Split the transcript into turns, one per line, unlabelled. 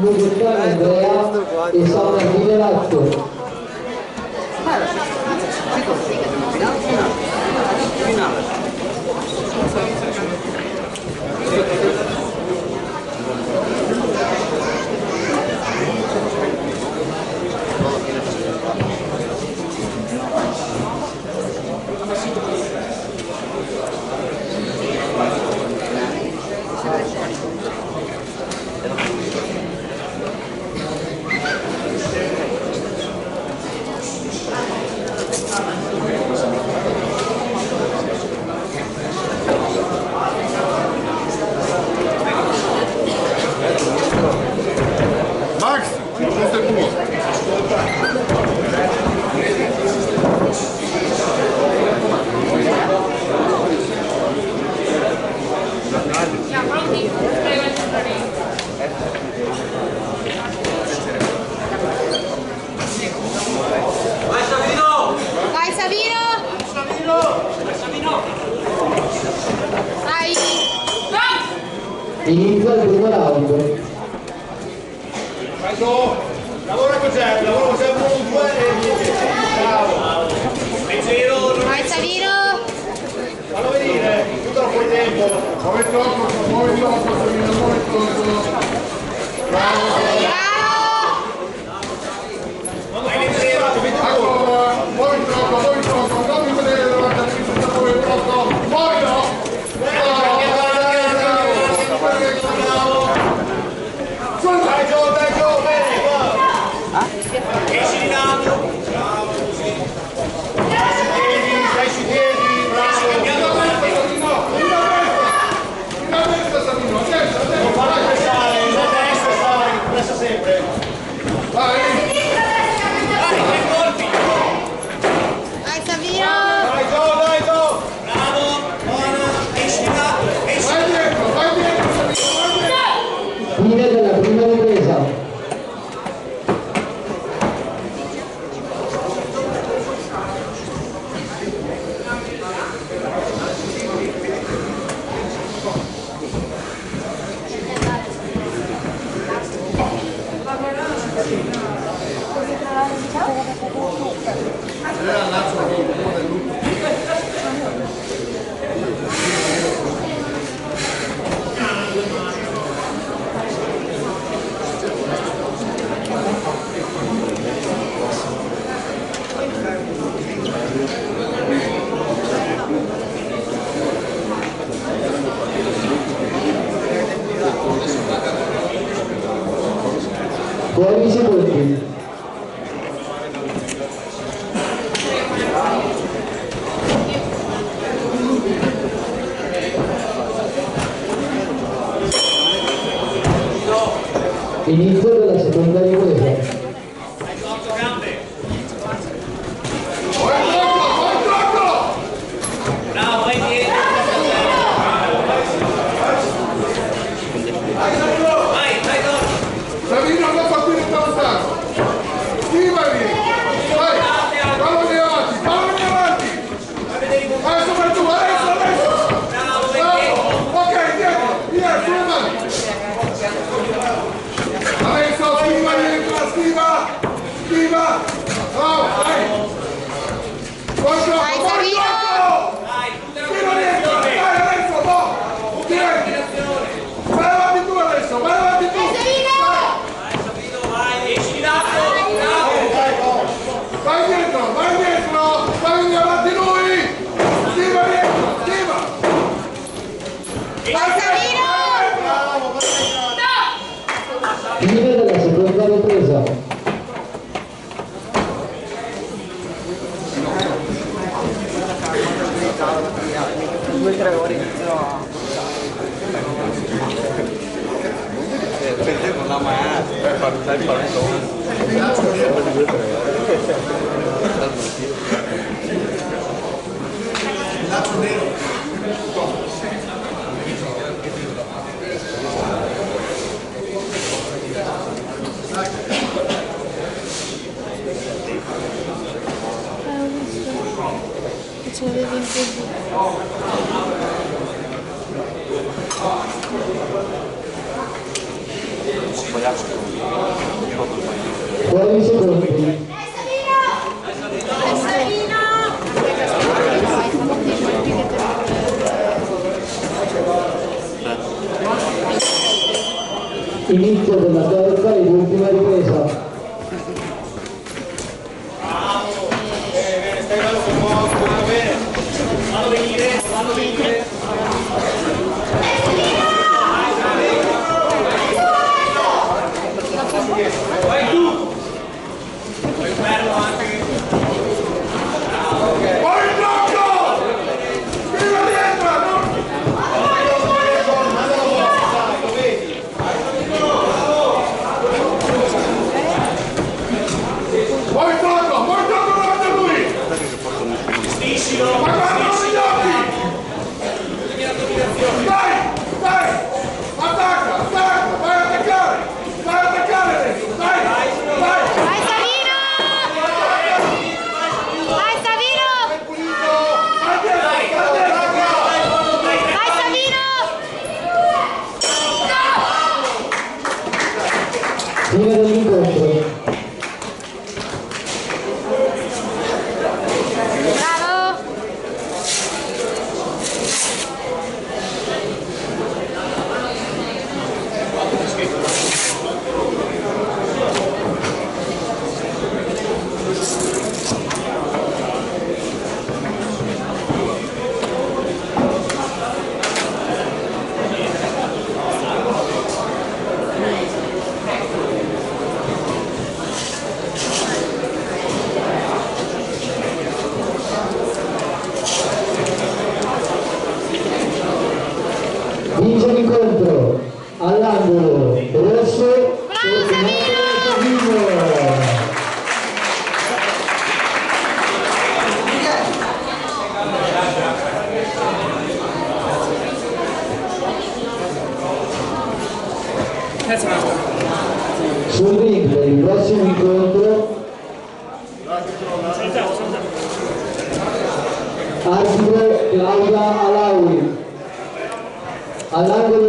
Luciano Andrea e San Martino Lazio. Inizia il primo round.
Lavora con Giacomo, lavora con Giacomo bravo. Leggero, vai Savino. Fallo venire, tutto fuori tempo. Muovi troppo, muovi troppo. Bravo. Vai leggero, muovi troppo, non mi vedere davanti a te, muovi troppo, muovilo. Esci di lato, bravo, così. Stai sui piedi, bravo. Non farlo pressare, la destra stai, pressa sempre. Vai, tre colpi.
Vai Savino.
Dai Gio. Bravo, buona, esci di lato, esci.
Vai dentro, Savino. Fine della prima ripresa. Fuori secondi. Inizio della seconda ripresa.
Bravo, vai dietro. Vai,
Savino, non partire da lontano. Schivali. Vai. Pallone avanti. Adesso per tu, adesso. Bravo. Ok, dietro, sulle mani. Adesso schiva dentro, schiva. Bravo, vai. Buon gioco, buon gioco. Schiva dentro, vai adesso, no. Dietro. Vai avanti tu adesso, vai avanti tu. Vai dietro, vai avanti lui! Schiva dietro, schiva!
Vai Savino.
Fine della seconda ripresa.
Due o 3 ore inizio per te non ha mai per fare il partito.
Lato nero.
Ce l'avevi in più.
Fuori secondi. Inizio della terza ed ultima ripresa. Fine dell'incontro. Vince l'incontro all'angolo rosso sul ring per il prossimo incontro arbitro Claudia Alaui all'angolo